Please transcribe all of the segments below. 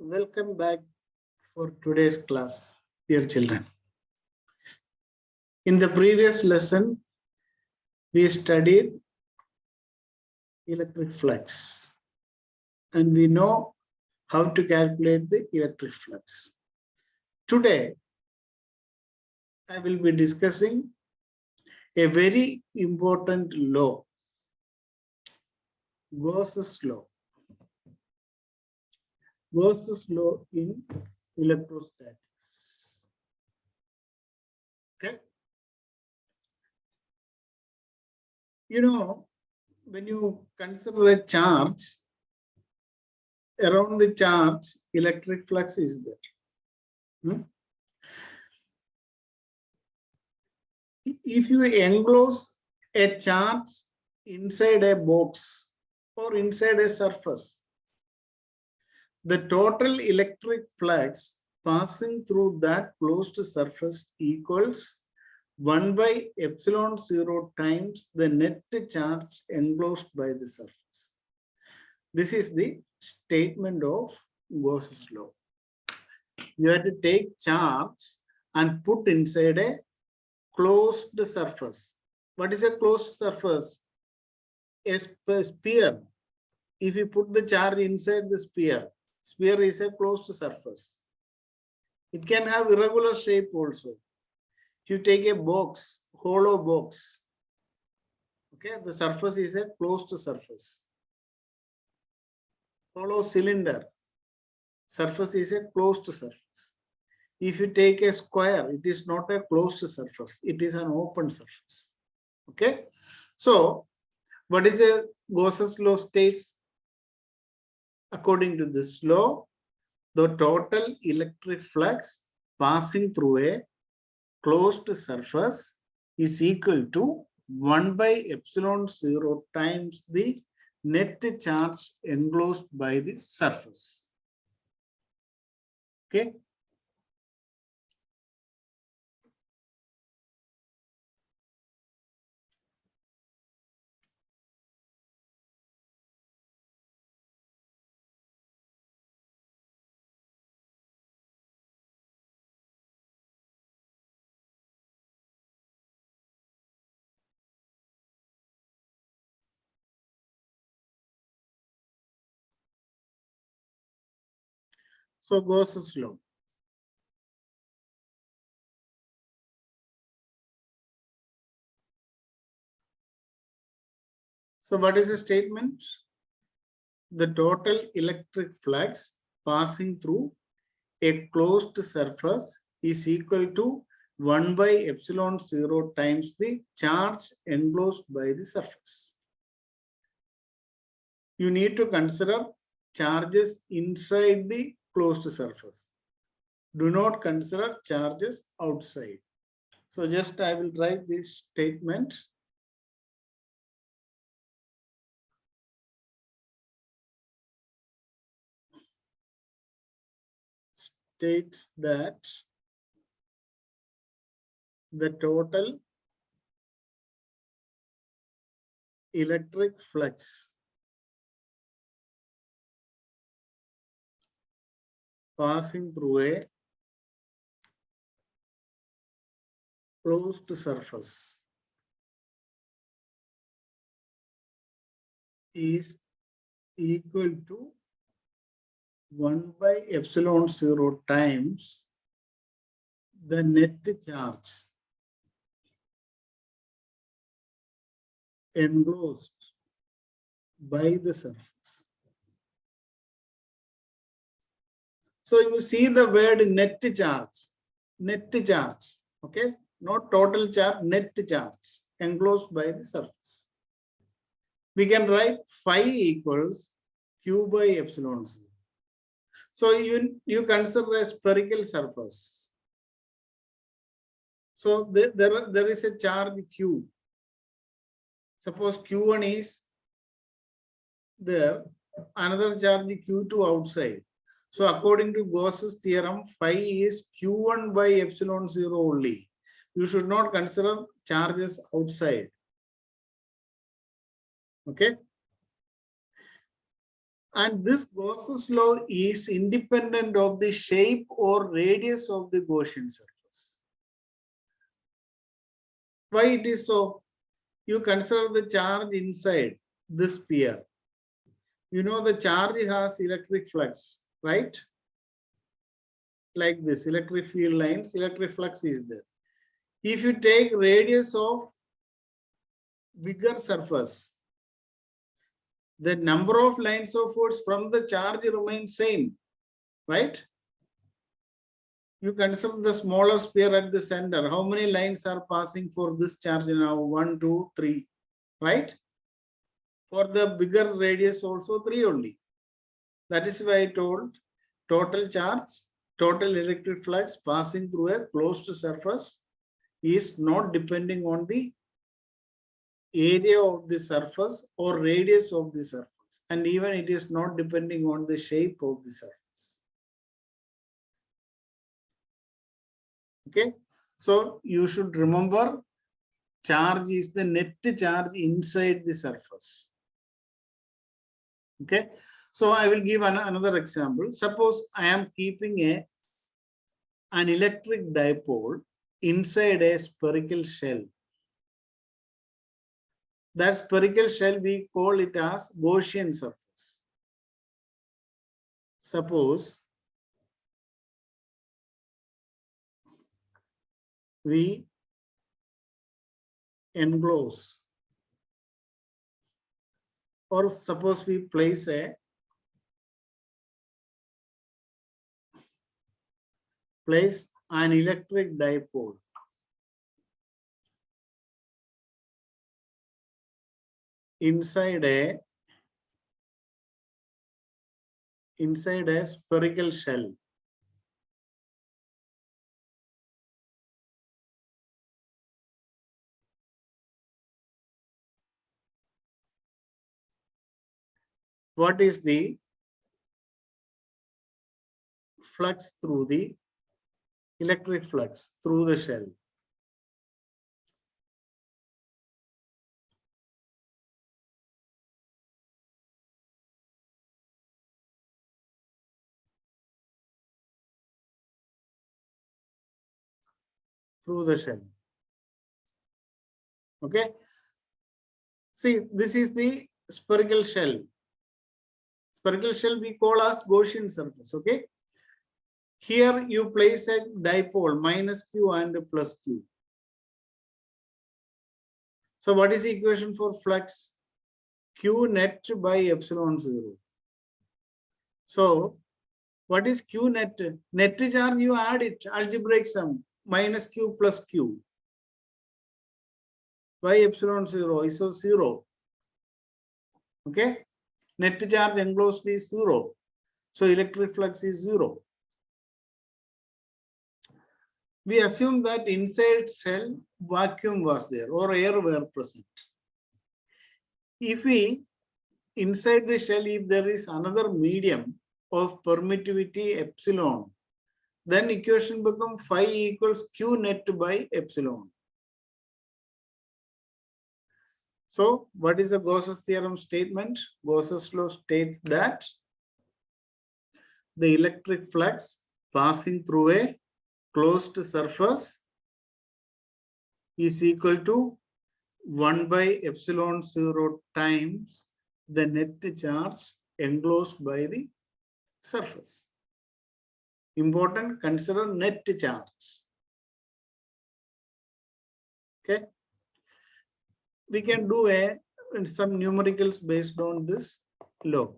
Welcome back for today's class, dear children. In the previous lesson, we studied electric flux and we know how to calculate the electric flux. Today, I will be discussing a very important law, GAUSS'S law. GAUSS'S law in electrostatics. Okay. You know, when you consider a charge, around the charge, electric flux is there. If you enclose a charge inside a box or inside a surface, the total electric flux passing through that closed surface equals 1 by epsilon 0 times the net charge enclosed by the surface. This is the statement of GAUSS'S law. You have to take charge and put inside a closed surface. What is a closed surface? A sphere. If you put the charge inside the sphere is a closed surface. It can have irregular shape also. If you take a box, hollow box, okay, the surface is a closed surface. Hollow cylinder, surface is a closed surface. If you take a square, it is not a closed surface, it is an open surface. Okay, so what is the GAUSS'S law states? According to this law, the total electric flux passing through a closed surface is equal to 1 by epsilon 0 times the net charge enclosed by the surface. Okay. So GAUSS'S law. So what is the statement? The total electric flux passing through a closed surface is equal to 1 by epsilon 0 times the charge enclosed by the surface. You need to consider charges inside the closed surface. Do not consider charges outside. So just I will write this statement. States that the total electric flux passing through a closed surface is equal to 1 by epsilon 0 times the net charge enclosed by the surface. So you see the word net charge, okay? Not total charge, net charge enclosed by the surface. We can write phi equals Q by epsilon 0. So you consider a spherical surface. So there is a charge Q. Suppose Q1 is there, another charge Q2 outside. So according to Gauss's theorem, phi is Q1 by epsilon 0 only. You should not consider charges outside. Okay. And this Gauss's law is independent of the shape or radius of the Gaussian surface. Why it is so? You consider the charge inside this sphere. You know the charge has electric flux, right? Like this, electric field lines, electric flux is there. If you take radius of bigger surface, the number of lines of force from the charge remains same, right? You consider the smaller sphere at the center. How many lines are passing for this charge now? 1, 2, 3, right? For the bigger radius also 3 only. That is why I told total charge, total electric flux passing through a closed surface is not depending on the area of the surface or radius of the surface. And even it is not depending on the shape of the surface. Okay. So you should remember charge is the net charge inside the surface. Okay. So I will give another example. Suppose I am keeping an electric dipole inside a spherical shell. That spherical shell, we call it as Gaussian surface. Suppose we enclose, or suppose we place an electric dipole inside a spherical shell. What is the flux through the electric flux through the shell? Through the shell. Okay. See, this is the spherical shell. Spherical shell we call as Gaussian surface. Okay. Here you place a dipole minus q and plus q. So what is the equation for flux? Q net by epsilon 0. So what is Q net? Net charge, you add it, algebraic sum, minus Q plus Q by epsilon 0 is so 0. Okay. Net charge enclosed is 0. So electric flux is 0. We assume that inside shell vacuum was there or air were present. If we inside the shell, if there is another medium of permittivity epsilon, then equation become phi equals Q net by epsilon. So what is the Gauss's theorem statement? Gauss's law states that the electric flux passing through a closed surface is equal to 1 by epsilon 0 times the net charge enclosed by the surface. Important, consider net charge. Okay. We can do some numericals based on this law.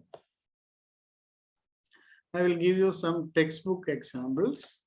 I will give you some textbook examples.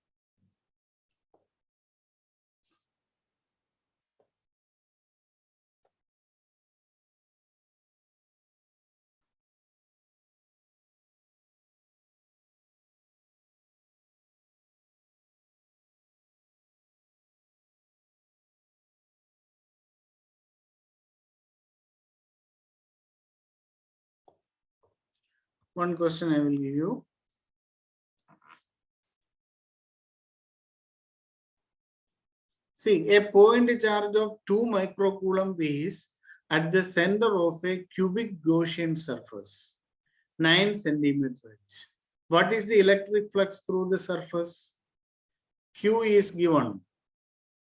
One question I will give you. See, a point charge of 2 microcoulomb is at the center of a cubic Gaussian surface. 9 centimeter H. What is the electric flux through the surface? Q is given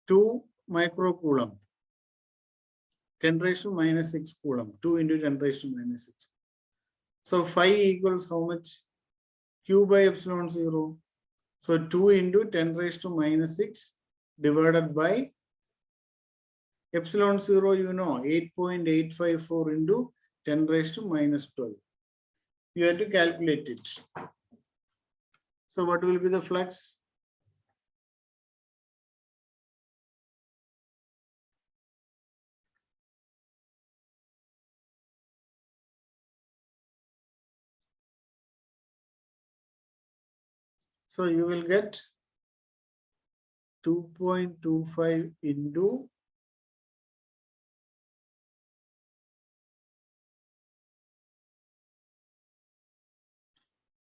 2 microcoulomb, 10 raised to minus 6 coulomb, 2 into 10 raised to minus 6. So phi equals how much? Q by epsilon 0. So 2 into 10 raised to minus 6 divided by epsilon 0, you know, 8.854 into 10 raised to minus 12. You have to calculate it. So what will be the flux? So you will get 2.25 into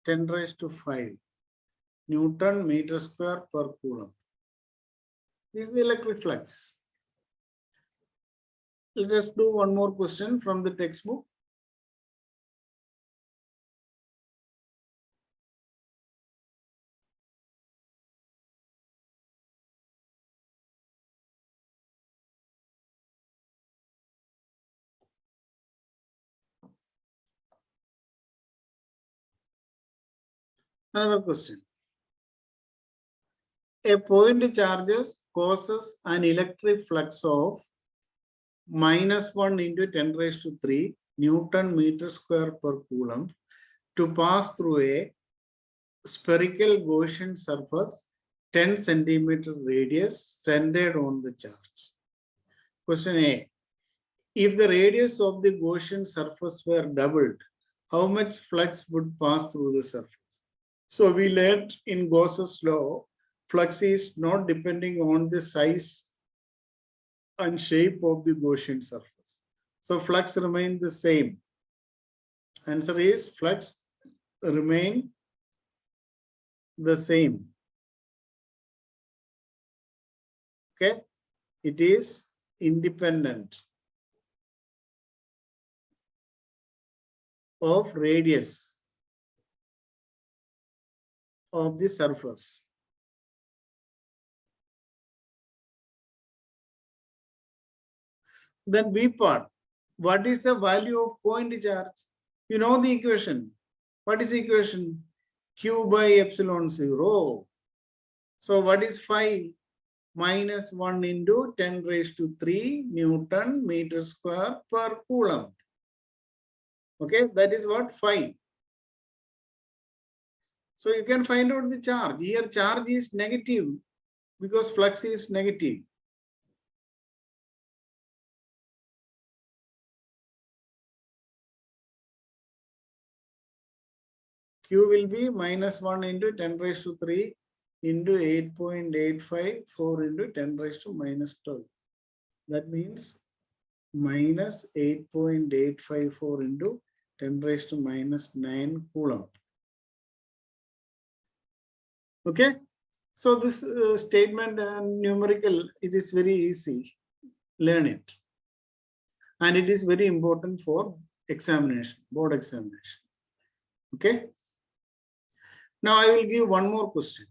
10 raised to 5 Newton meter square per coulomb. This is the electric flux. Let us do one more question from the textbook. Another question. A point charges causes an electric flux of minus 1 into 10 raised to 3 Newton meter square per coulomb to pass through a spherical Gaussian surface 10 centimeter radius centered on the charge. Question A. If the radius of the Gaussian surface were doubled, how much flux would pass through the surface? So we learned in Gauss's law, flux is not depending on the size and shape of the Gaussian surface. So flux remain the same. Answer is flux remain the same. Okay, it is independent of radius of the surface. Then B part, what is the value of point charge? You know the equation. What is the equation? Q by epsilon 0. So what is phi? Minus 1 into 10 raised to 3 Newton meter square per coulomb. Okay, that is what phi. So you can find out the charge. Here charge is negative because flux is negative. Q will be minus 1 into 10 raised to 3 into 8.854 into 10 raised to minus 12. That means minus 8.854 into 10 raised to minus 9 coulomb. Okay, so this statement and numerical, it is very easy. Learn it. And it is very important for examination, board examination. Okay. Now I will give one more question.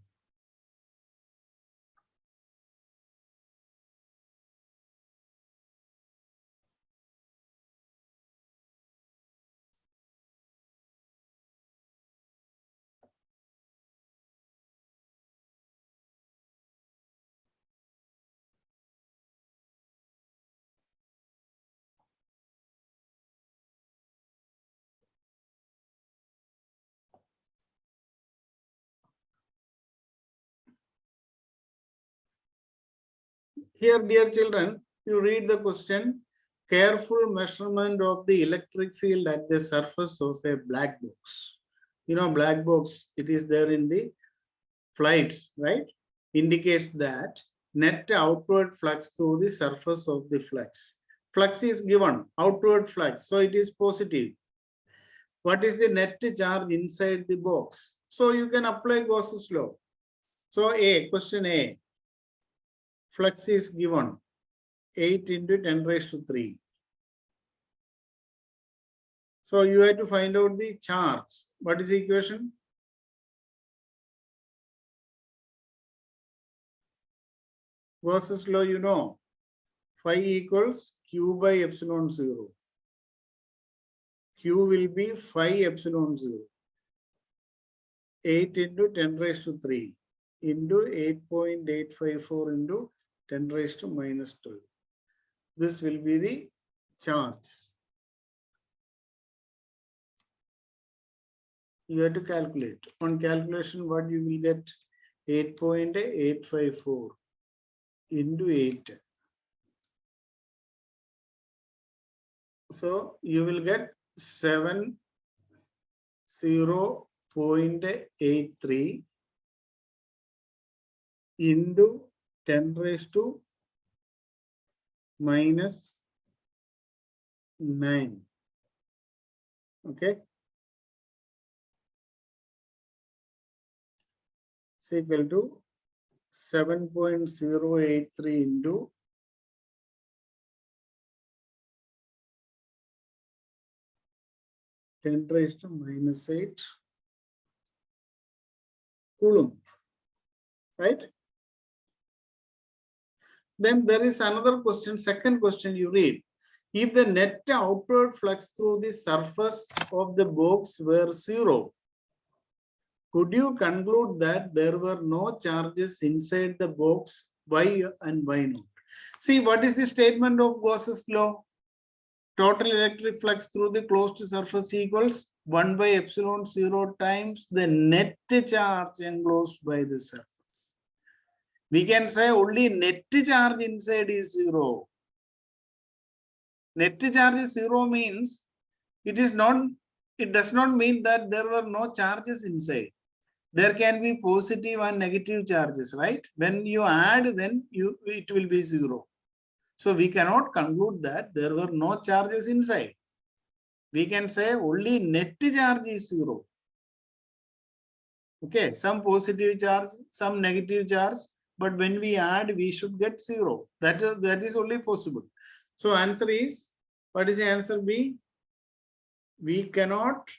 Here, dear children, you read the question. Careful measurement of the electric field at the surface of a black box. You know, black box, it is there in the flights, right? Indicates that net outward flux through the surface of the flux. Flux is given, outward flux, so it is positive. What is the net charge inside the box? So you can apply Gauss's law. So question A, flux is given 8 into 10 raised to 3. So you have to find out the charge. What is the equation? Gauss's law, you know, phi equals q by epsilon 0. Q will be phi epsilon 0. 8 into 10 raised to 3 into 8.854 into 10 raised to minus 12. This will be the charge. You have to calculate. On calculation, what you will get? 8.854 into 8. So you will get 70.83 into 10 raised to minus 9. Okay. It's equal to 7.083 into 10 raised to minus 8 coulomb, right? Then there is another question, second question you read. If the net outward flux through the surface of the box were 0, could you conclude that there were no charges inside the box? Why and why not? See, what is the statement of Gauss's law? Total electric flux through the closed surface equals 1 by epsilon 0 times the net charge enclosed by the surface. We can say only net charge inside is 0. Net charge is 0 means it does not mean that there were no charges inside. There can be positive and negative charges, right? When you add, then it will be 0. So we cannot conclude that there were no charges inside. We can say only net charge is 0. Okay, some positive charge, some negative charge, but when we add, we should get 0. That is only possible. So answer is, what is the answer B? We cannot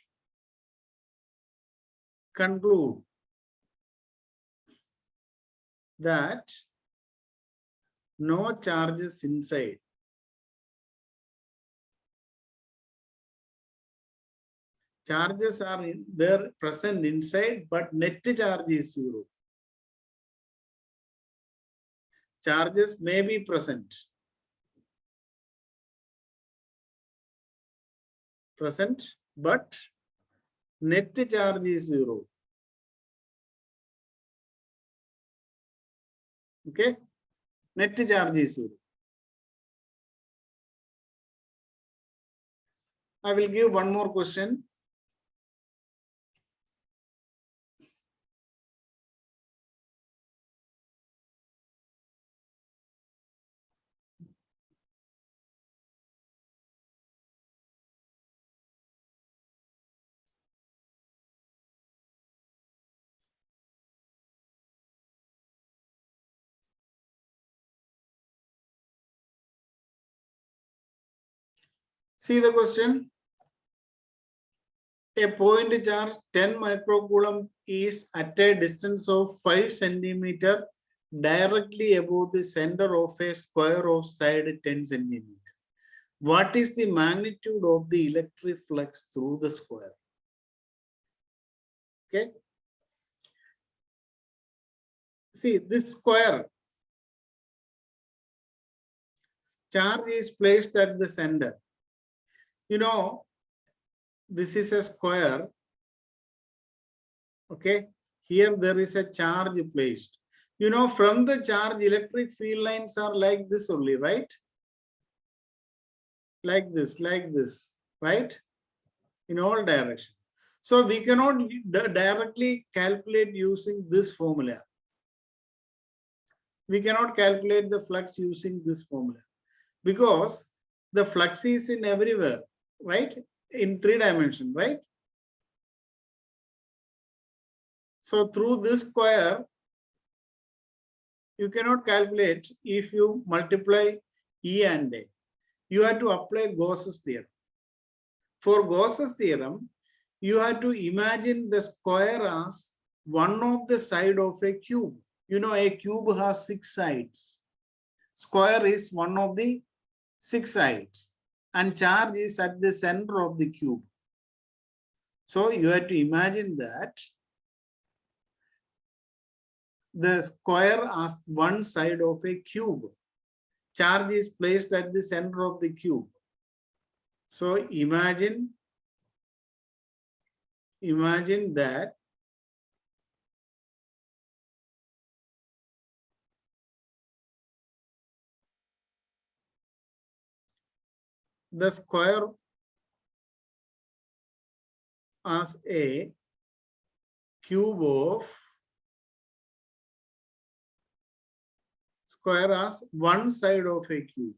conclude that no charges inside. Charges are there present inside, but net charge is 0. Charges may be present. But net charge is 0. Okay, net charge is 0. I will give one more question. See the question. A point charge 10 microcoulomb is at a distance of 5 centimeter directly above the center of a square of side 10 centimeter. What is the magnitude of the electric flux through the square? Okay. See, this square charge is placed at the center. You know, this is a square. Okay. Here there is a charge placed. You know, from the charge, electric field lines are like this only, right? Like this, right? In all directions. So we cannot directly calculate using this formula. We cannot calculate the flux using this formula because the flux is in everywhere, right? In 3 dimensions, right? So through this square, you cannot calculate if you multiply E and A. You have to apply Gauss's theorem. For Gauss's theorem, you have to imagine the square as one of the side of a cube. You know, a cube has 6 sides. Square is one of the 6 sides, and charge is at the center of the cube. So you have to imagine that the square as one side of a cube. Charge is placed at the center of the cube. So imagine that the square as a cube of square as one side of a cube.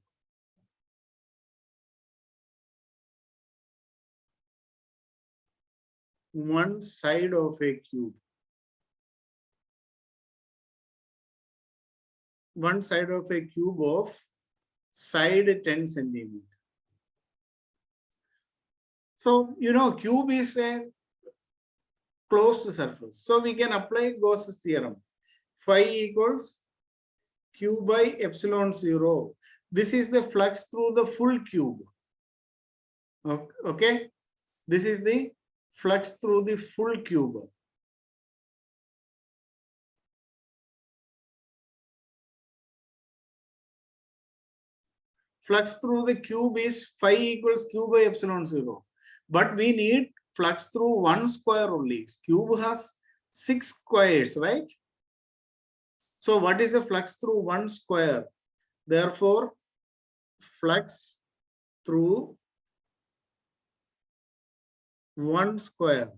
One side of a cube. One side of a cube of side 10 centimeter. So, you know, cube is a closed surface. So we can apply Gauss's theorem. Phi equals Q by epsilon 0. This is the flux through the full cube. Okay. This is the flux through the full cube. Flux through the cube is phi equals Q by epsilon 0. But we need flux through one square only. Cube has 6 squares, right? So what is the flux through one square? Therefore, flux through one square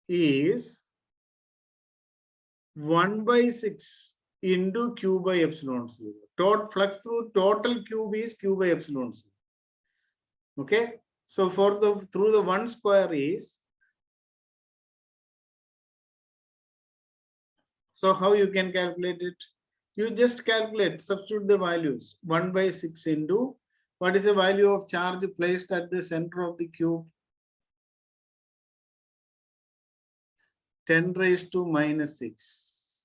is 1 by 6 into Q by epsilon 0. Total flux through total cube is Q by epsilon 0. Okay. So for the through the one square is, so how you can calculate it? You just calculate, substitute the values. 1 by 6 into, what is the value of charge placed at the center of the cube? 10 raised to minus 6.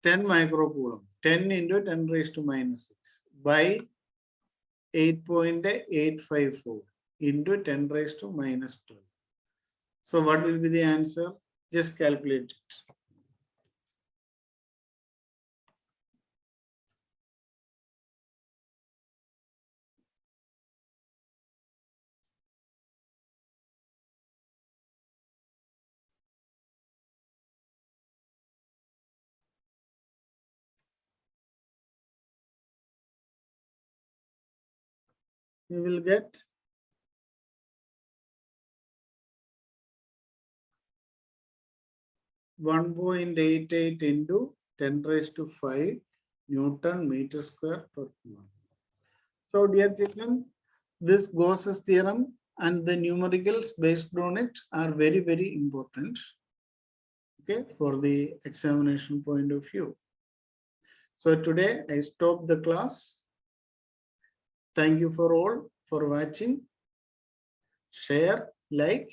10 microcoulomb. 10 into 10 raised to minus 6 by 8.854 into 10 raised to minus 12. So what will be the answer? Just calculate it. You will get 1.88 into 10 raised to 5 Newton meter square per coulomb. So dear children, this Gauss's theorem and the numericals based on it are very, very important, okay, for the examination point of view. So today I stop the class. Thank you for all for watching. Share, like,